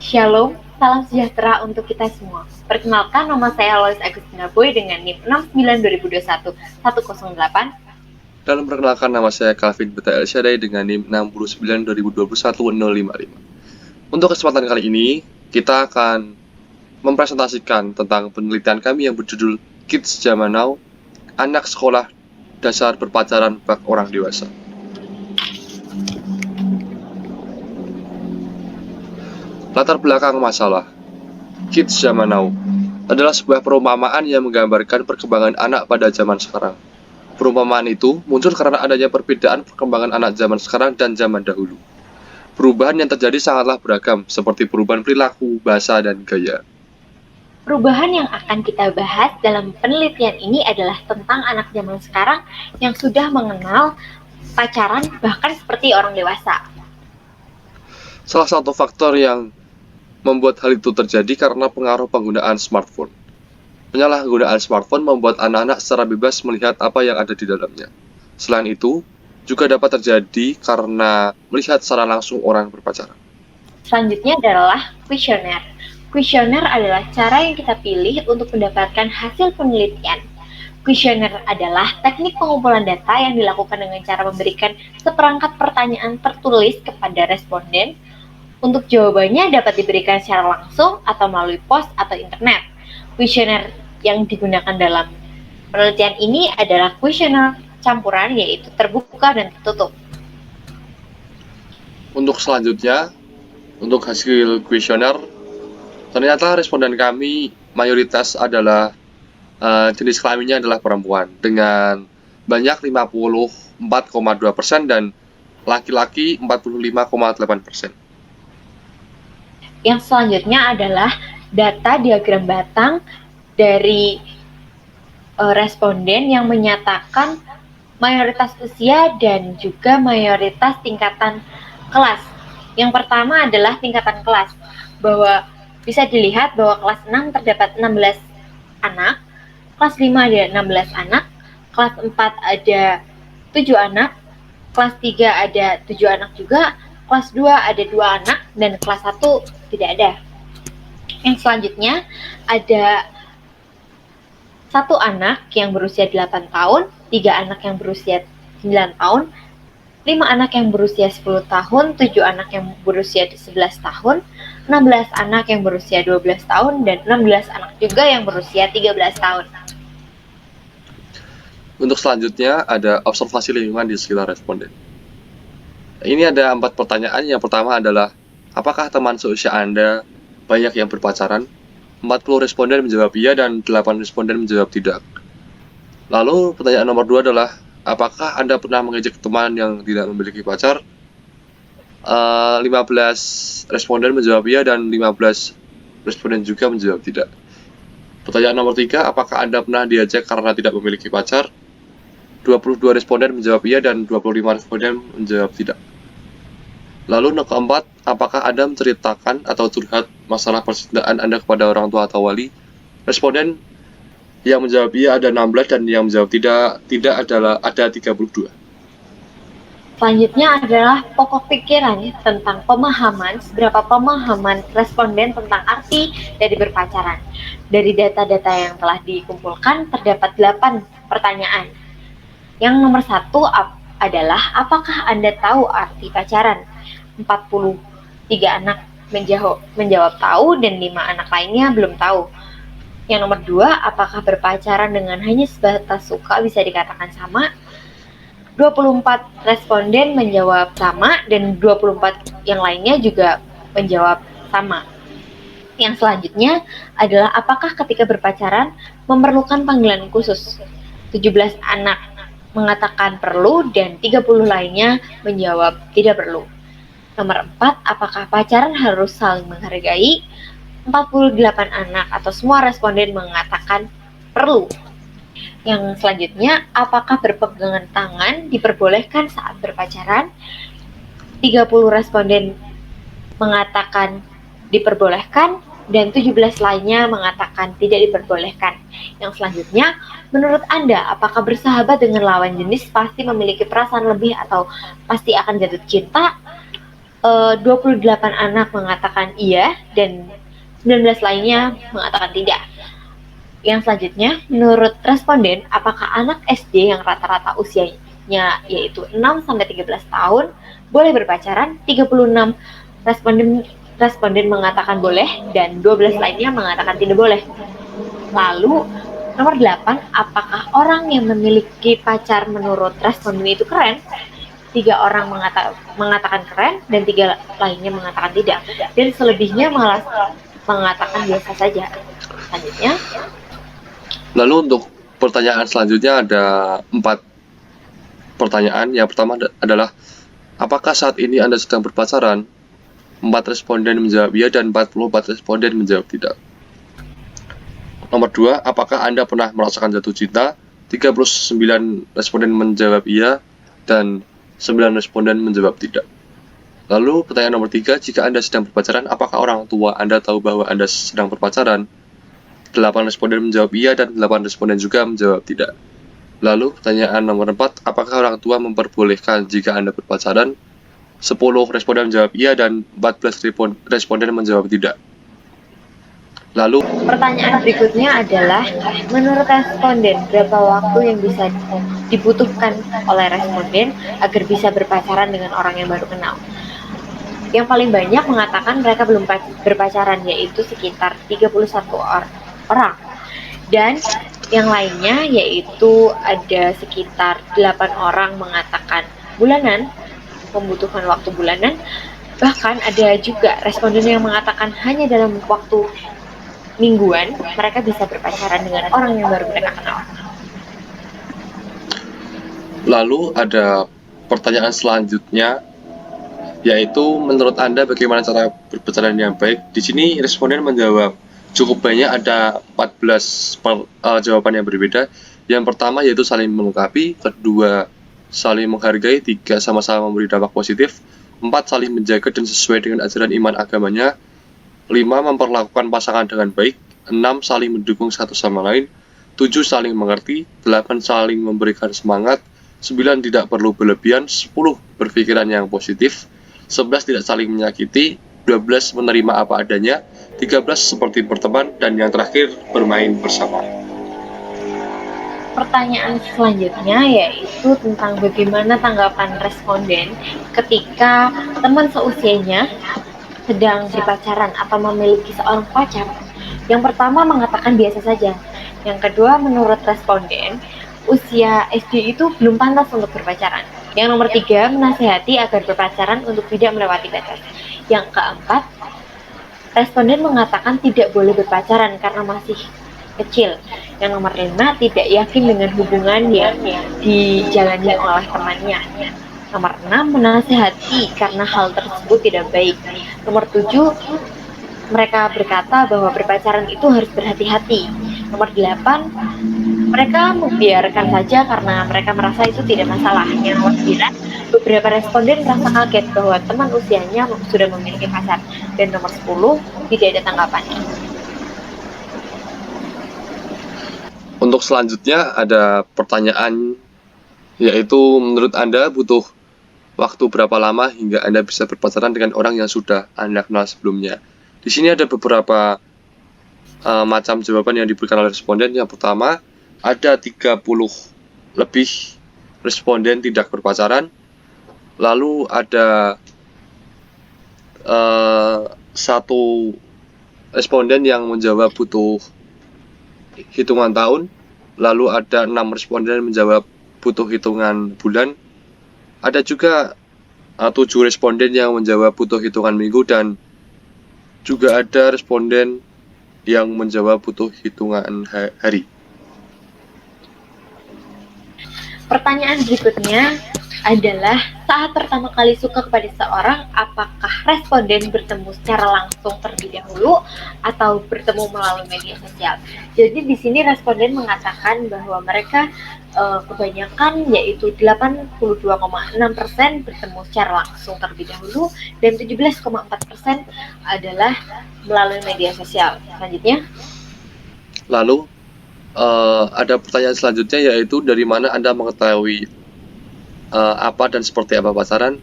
Shalom, salam sejahtera untuk kita semua. Perkenalkan, nama saya Lois Agustina Boy dengan NIM 69-2021-108. Dan perkenalkan, nama saya Calvin Beta Elsyadai dengan NIM 69-2021-055. Untuk kesempatan kali ini, kita akan mempresentasikan tentang penelitian kami yang berjudul Kids Zaman Now, Anak Sekolah Dasar Berpacaran Bak Orang Dewasa. Latar belakang masalah Kids Zaman Now adalah sebuah perumpamaan yang menggambarkan perkembangan anak pada zaman sekarang. Perumpamaan itu muncul karena adanya perbedaan perkembangan anak zaman sekarang dan zaman dahulu. Perubahan yang terjadi sangatlah beragam, seperti perubahan perilaku, bahasa, dan gaya. Perubahan yang akan kita bahas dalam penelitian ini adalah tentang anak zaman sekarang yang sudah mengenal pacaran bahkan seperti orang dewasa. Salah satu faktor yang membuat hal itu terjadi karena pengaruh penggunaan smartphone. Penyalahgunaan smartphone membuat anak-anak secara bebas melihat apa yang ada di dalamnya. Selain itu, juga dapat terjadi karena melihat secara langsung orang berpacaran. Selanjutnya adalah kuesioner. Kuesioner adalah cara yang kita pilih untuk mendapatkan hasil penelitian. Kuesioner adalah teknik pengumpulan data yang dilakukan dengan cara memberikan seperangkat pertanyaan tertulis kepada responden. Untuk jawabannya dapat diberikan secara langsung atau melalui pos atau internet. Kuesioner yang digunakan dalam penelitian ini adalah kuesioner campuran, yaitu terbuka dan tertutup. Untuk selanjutnya, untuk hasil kuesioner, ternyata responden kami mayoritas adalah jenis kelaminnya adalah perempuan dengan banyak 54,2% dan laki-laki 45,8%. Yang selanjutnya adalah data diagram batang dari responden yang menyatakan mayoritas usia dan juga mayoritas tingkatan kelas. Yang pertama adalah tingkatan kelas, bahwa bisa dilihat bahwa kelas 6 terdapat 16 anak, kelas 5 ada 16 anak, kelas 4 ada 7 anak, kelas 3 ada 7 anak juga, kelas 2 ada 2 anak, dan kelas 1 tidak ada. Yang selanjutnya ada 1 anak yang berusia 8 tahun, 3 anak yang berusia 9 tahun, 5 anak yang berusia 10 tahun, 7 anak yang berusia 11 tahun, 16 anak yang berusia 12 tahun, dan 16 anak juga yang berusia 13 tahun. Untuk selanjutnya ada observasi lingkungan di sekitar responden. Ini ada 4 pertanyaan. Yang pertama adalah, apakah teman seusia Anda banyak yang berpacaran? 40 responden menjawab iya dan 8 responden menjawab tidak. Lalu pertanyaan nomor 2 adalah, apakah Anda pernah mengejek teman yang tidak memiliki pacar? 15 responden menjawab iya dan 15 responden juga menjawab tidak. Pertanyaan nomor 3, apakah Anda pernah diejek karena tidak memiliki pacar? 22 responden menjawab iya dan 25 responden menjawab tidak. Lalu yang keempat, apakah Anda menceritakan atau curhat masalah percintaan Anda kepada orang tua atau wali? Responden yang menjawab iya ada 16 dan yang menjawab tidak adalah ada 32. Selanjutnya adalah pokok pikiran tentang seberapa pemahaman responden tentang arti dari berpacaran. Dari data-data yang telah dikumpulkan, terdapat 8 pertanyaan. Yang nomor 1 adalah, apakah Anda tahu arti pacaran? 43 anak menjawab tahu dan 5 anak lainnya belum tahu. Yang nomor 2, apakah berpacaran dengan hanya sebatas suka bisa dikatakan sama? 24 responden menjawab sama dan 24 yang lainnya juga menjawab sama. Yang selanjutnya adalah, apakah ketika berpacaran memerlukan panggilan khusus? 17 anak mengatakan perlu dan 30 lainnya menjawab tidak perlu. Nomor 4, apakah pacaran harus saling menghargai? 48 anak atau semua responden mengatakan perlu. Yang selanjutnya, apakah berpegangan tangan diperbolehkan saat berpacaran? 30 responden mengatakan diperbolehkan dan 17 lainnya mengatakan tidak diperbolehkan. Yang selanjutnya, menurut Anda, apakah bersahabat dengan lawan jenis pasti memiliki perasaan lebih atau pasti akan jatuh cinta? 28 anak mengatakan iya dan 19 lainnya mengatakan tidak. Yang selanjutnya, menurut responden, apakah anak SD yang rata-rata usianya yaitu 6-13 tahun boleh berpacaran? 36 responden mengatakan boleh dan 12 lainnya mengatakan tidak boleh. Lalu, nomor 8, apakah orang yang memiliki pacar menurut responden itu keren? 3 orang mengatakan keren dan 3 lainnya mengatakan tidak. Dan selebihnya malah mengatakan biasa saja. Selanjutnya, Lalu untuk pertanyaan selanjutnya ada 4 pertanyaan. Yang pertama adalah, apakah saat ini Anda sedang berpacaran? 4 responden menjawab iya dan 44 responden menjawab tidak. Nomor 2, apakah Anda pernah merasakan jatuh cinta? 39 responden menjawab iya dan 9 responden menjawab tidak. Lalu pertanyaan nomor 3, jika Anda sedang berpacaran, apakah orang tua Anda tahu bahwa Anda sedang berpacaran? 8 responden menjawab iya dan 8 responden juga menjawab tidak. Lalu pertanyaan nomor 4, apakah orang tua memperbolehkan jika Anda berpacaran? 10 responden menjawab iya dan 14 responden menjawab tidak. Lalu pertanyaan berikutnya adalah, menurut responden, berapa waktu yang bisa dibutuhkan oleh responden agar bisa berpacaran dengan orang yang baru kenal? Yang paling banyak mengatakan mereka belum berpacaran, yaitu sekitar 31 orang. Dan yang lainnya yaitu ada sekitar 8 orang mengatakan bulanan, membutuhkan waktu bulanan. Bahkan ada juga responden yang mengatakan hanya dalam waktu mingguan mereka bisa berpacaran dengan orang yang baru mereka kenal. Lalu ada pertanyaan selanjutnya, yaitu menurut Anda bagaimana cara berpacaran yang baik? Di sini responden menjawab cukup banyak, ada 14 jawaban yang berbeda. Yang pertama yaitu saling melengkapi, kedua saling menghargai, 3 sama-sama memberi dampak positif, 4 saling menjaga dan sesuai dengan ajaran iman agamanya, 5 memperlakukan pasangan dengan baik, 6 saling mendukung satu sama lain, 7 saling mengerti, 8 saling memberikan semangat, 9 tidak perlu berlebihan, 10 berpikiran yang positif, 11 tidak saling menyakiti, 12 menerima apa adanya, 13 seperti berteman, dan yang terakhir bermain bersama. Pertanyaan selanjutnya yaitu tentang bagaimana tanggapan responden ketika teman seusianya sedang berpacaran atau memiliki seorang pacar. Yang pertama mengatakan biasa saja. Yang kedua, menurut responden, usia SD itu belum pantas untuk berpacaran. Yang nomor 3, menasihati agar berpacaran untuk tidak melewati batas. Yang keempat, responden mengatakan tidak boleh berpacaran karena masih kecil. Yang nomor 5, tidak yakin dengan hubungan yang dijalani oleh temannya. Nomor 6, menasihati karena hal tersebut tidak baik. Nomor 7, mereka berkata bahwa berpacaran itu harus berhati-hati. Nomor 8, mereka membiarkan saja karena mereka merasa itu tidak masalah. Yang nomor 9, beberapa responden merasa kaget bahwa teman usianya sudah memiliki pacar. Dan nomor 10, tidak ada tanggapannya. Untuk selanjutnya ada pertanyaan, yaitu menurut Anda butuh waktu berapa lama hingga Anda bisa berpacaran dengan orang yang sudah Anda kenal sebelumnya? Di sini ada beberapa macam jawaban yang diberikan oleh responden. Yang pertama, ada 30 lebih responden tidak berpacaran. Lalu ada 1 responden yang menjawab butuh hitungan tahun. Lalu ada 6 responden menjawab butuh hitungan bulan. Ada juga 7 responden yang menjawab butuh hitungan minggu, dan juga ada responden yang menjawab butuh hitungan hari. Pertanyaan berikutnya adalah, saat pertama kali suka kepada seorang, apakah responden bertemu secara langsung terlebih dahulu atau bertemu melalui media sosial? Jadi di sini responden mengatakan bahwa mereka kebanyakan yaitu 82,6% bertemu secara langsung terlebih dahulu dan 17,4% adalah melalui media sosial. Selanjutnya, lalu ada pertanyaan selanjutnya, yaitu dari mana Anda mengetahui apa dan seperti apa pacaran.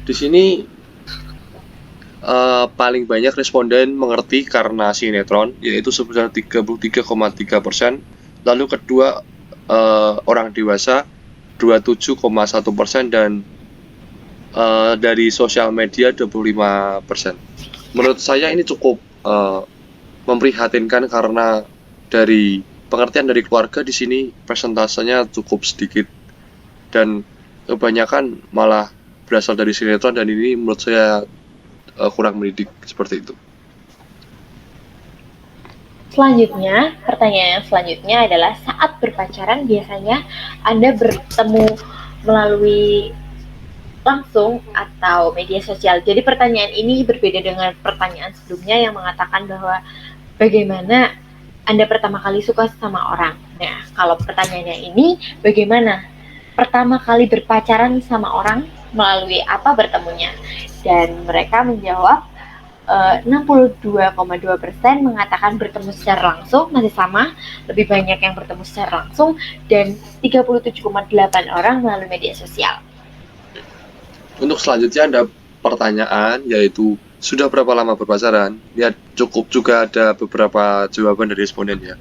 Di sini paling banyak responden mengerti karena sinetron, yaitu sebesar 33,3%. Lalu kedua orang dewasa 27,1%, dan dari sosial media 25%. Menurut saya ini cukup memprihatinkan karena dari pengertian dari keluarga di sini persentasenya cukup sedikit dan kebanyakan malah berasal dari sinetron, dan ini menurut saya kurang mendidik seperti itu. Selanjutnya, pertanyaan yang selanjutnya adalah saat berpacaran biasanya Anda bertemu melalui langsung atau media sosial. Jadi pertanyaan ini berbeda dengan pertanyaan sebelumnya yang mengatakan bahwa bagaimana Anda pertama kali suka sama orang. Nah, kalau pertanyaannya ini bagaimana pertama kali berpacaran sama orang, melalui apa bertemunya? Dan mereka menjawab 62,2% mengatakan bertemu secara langsung, masih sama, lebih banyak yang bertemu secara langsung, dan 37,8 orang melalui media sosial. Untuk selanjutnya ada pertanyaan, yaitu sudah berapa lama berpacaran? Ya, cukup juga ada beberapa jawaban dari responden ya.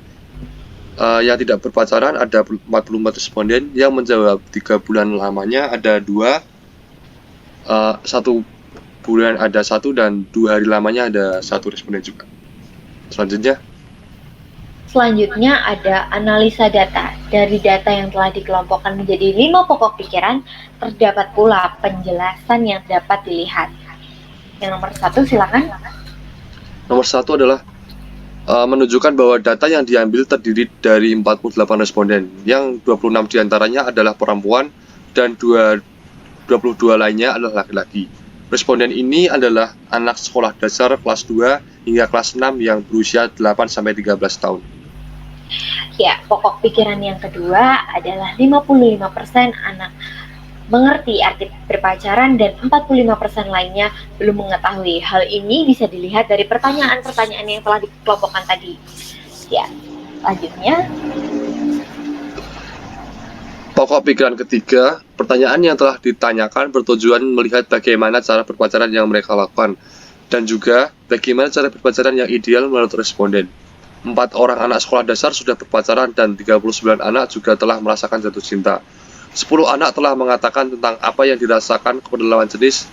Yang tidak berpacaran ada 44 responden, yang menjawab 3 bulan lamanya ada 2, 1 bulan ada 1, dan 2 hari lamanya ada 1 responden juga. Selanjutnya ada analisa data. Dari data yang telah dikelompokkan menjadi 5 pokok pikiran, terdapat pula penjelasan yang dapat dilihat. Yang nomor 1, silakan. Nomor 1 adalah menunjukkan bahwa data yang diambil terdiri dari 48 responden, yang 26 diantaranya adalah perempuan dan 22 lainnya adalah laki-laki. Responden ini adalah anak sekolah dasar kelas 2 hingga kelas 6 yang berusia 8-13 tahun. Ya, pokok pikiran yang kedua adalah 55% anak mengerti arti berpacaran dan 45% lainnya belum mengetahui. Hal ini bisa dilihat dari pertanyaan-pertanyaan yang telah dikelompokkan tadi. Ya, selanjutnya. Pokok pikiran ketiga, pertanyaan yang telah ditanyakan bertujuan melihat bagaimana cara berpacaran yang mereka lakukan, dan juga bagaimana cara berpacaran yang ideal menurut responden. 4 orang anak sekolah dasar sudah berpacaran dan 39 anak juga telah merasakan jatuh cinta. 10 anak telah mengatakan tentang apa yang dirasakan kepada lawan jenis,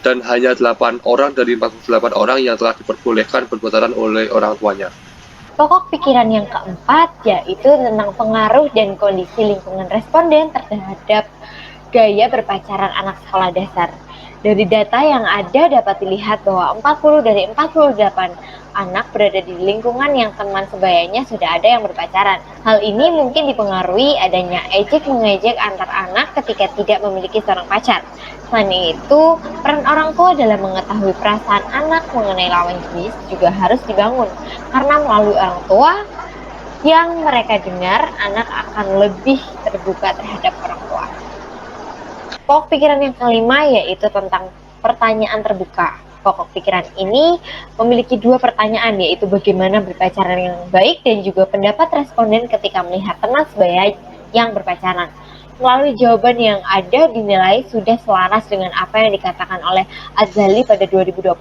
dan hanya 8 orang dari 48 orang yang telah diperbolehkan berpacaran oleh orang tuanya. Pokok pikiran yang keempat yaitu tentang pengaruh dan kondisi lingkungan responden terhadap gaya berpacaran anak sekolah dasar. Dari data yang ada dapat dilihat bahwa 40 dari 48 anak berada di lingkungan yang teman sebayanya sudah ada yang berpacaran. Hal ini mungkin dipengaruhi adanya ejek-mengejek antar anak ketika tidak memiliki seorang pacar. Selain itu, peran orang tua dalam mengetahui perasaan anak mengenai lawan jenis juga harus dibangun, karena melalui orang tua yang mereka dengar, anak akan lebih terbuka terhadap orang tua. Pokok pikiran yang kelima yaitu tentang pertanyaan terbuka. Pokok pikiran ini memiliki 2 pertanyaan, yaitu bagaimana berpacaran yang baik dan juga pendapat responden ketika melihat teman sebaya yang berpacaran. Melalui jawaban yang ada dinilai sudah selaras dengan apa yang dikatakan oleh Azali pada 2020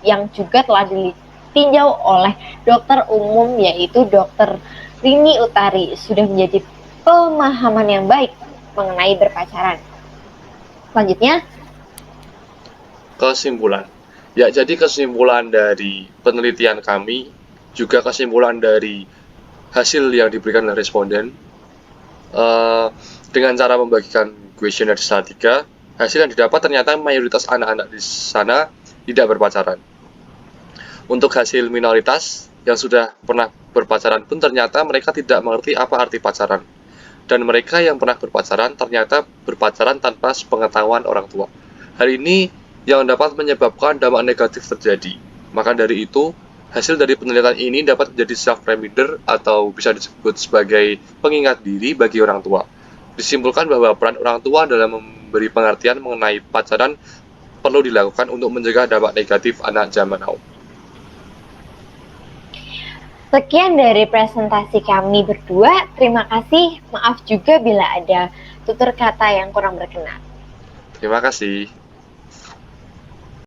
yang juga telah ditinjau oleh dokter umum yaitu Dr. Rini Utari, sudah menjadi pemahaman yang baik mengenai berpacaran. Selanjutnya, kesimpulan. Ya, jadi kesimpulan dari penelitian kami, juga kesimpulan dari hasil yang diberikan oleh responden, dengan cara membagikan kuesioner di Salatiga, hasil yang didapat ternyata mayoritas anak-anak di sana tidak berpacaran. Untuk hasil minoritas yang sudah pernah berpacaran pun ternyata mereka tidak mengerti apa arti pacaran. Dan mereka yang pernah berpacaran ternyata berpacaran tanpa sepengetahuan orang tua. Hal ini yang dapat menyebabkan dampak negatif terjadi. Maka dari itu, hasil dari penelitian ini dapat menjadi self-reminder atau bisa disebut sebagai pengingat diri bagi orang tua. Disimpulkan bahwa peran orang tua dalam memberi pengertian mengenai pacaran perlu dilakukan untuk mencegah dampak negatif anak zaman now. Sekian dari presentasi kami berdua. Terima kasih. Maaf juga bila ada tutur kata yang kurang berkenan. Terima kasih.